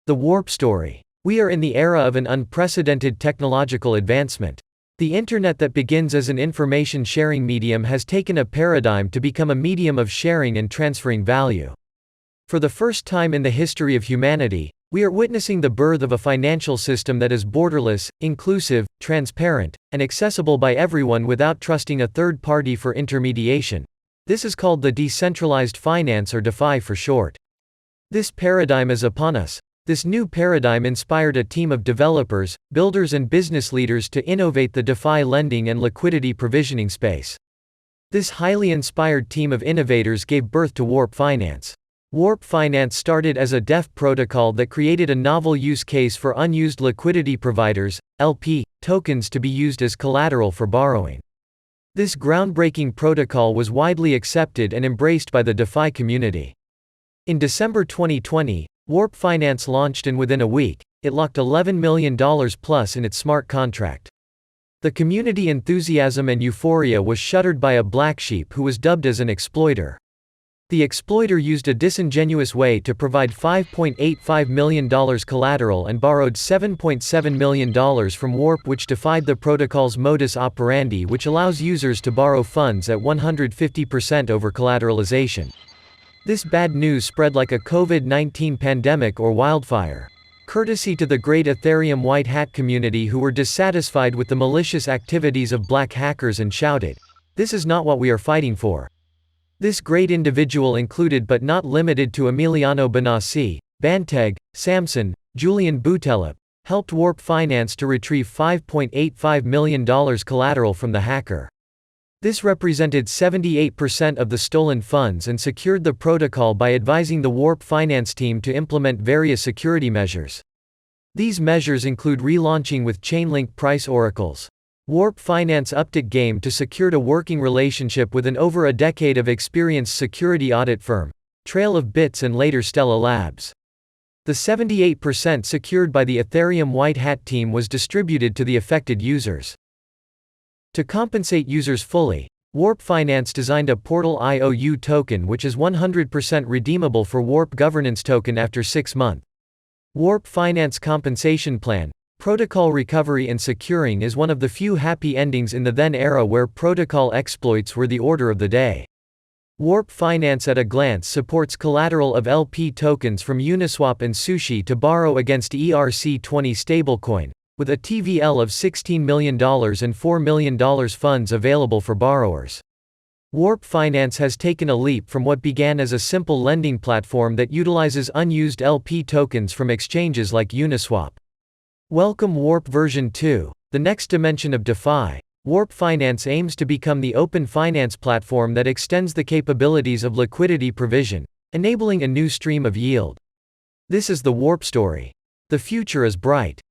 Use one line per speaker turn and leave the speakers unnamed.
The Warp Story. We are in the era of an unprecedented technological advancement. The Internet that begins as an information sharing medium has taken a paradigm to become a medium of sharing and transferring value. For the first time in the history of humanity, we are witnessing the birth of a financial system that is borderless, inclusive, transparent, and accessible by everyone without trusting a third party for intermediation. This is called the decentralized finance, or DeFi for short. This paradigm is upon us. This new paradigm inspired a team of developers, builders and business leaders to innovate the DeFi lending and liquidity provisioning space. This highly inspired team of innovators gave birth to Warp Finance. Warp Finance started as a DeFi protocol that created a novel use case for unused liquidity providers, LP, tokens to be used as collateral for borrowing. This groundbreaking protocol was widely accepted and embraced by the DeFi community. In December 2020, Warp Finance launched, and within a week, it locked $11 million plus in its smart contract. The community enthusiasm and euphoria was shuttered by a black sheep who was dubbed as an exploiter. The exploiter used a disingenuous way to provide $5.85 million collateral and borrowed $7.7 million from Warp, which defied the protocol's modus operandi, which allows users to borrow funds at 150% over collateralization. This bad news spread like a COVID-19 pandemic or wildfire. Courtesy to the great Ethereum white hat community who were dissatisfied with the malicious activities of black hackers and shouted, "This is not what we are fighting for." This great individual included but not limited to Emiliano Benassi, Banteg, Samson, Julian Boutelip, helped Warp Finance to retrieve $5.85 million collateral from the hacker. This represented 78% of the stolen funds and secured the protocol by advising the Warp Finance team to implement various security measures. These measures include relaunching with Chainlink price oracles. Warp Finance upped its game to secured a working relationship with an over a decade of experienced security audit firm, Trail of Bits and later Stella Labs. The 78% secured by the Ethereum white hat team was distributed to the affected users. To compensate users fully, Warp Finance designed a Portal IOU token which is 100% redeemable for Warp Governance token after 6 months. Warp Finance compensation plan, protocol recovery and securing is one of the few happy endings in the then era where protocol exploits were the order of the day. Warp Finance at a glance supports collateral of LP tokens from Uniswap and Sushi to borrow against ERC20 stablecoin, with a TVL of $16 million and $4 million funds available for borrowers. Warp Finance has taken a leap from what began as a simple lending platform that utilizes unused LP tokens from exchanges like Uniswap. Welcome Warp version 2, the next dimension of DeFi. Warp Finance aims to become the open finance platform that extends the capabilities of liquidity provision, enabling a new stream of yield. This is the Warp story. The future is bright.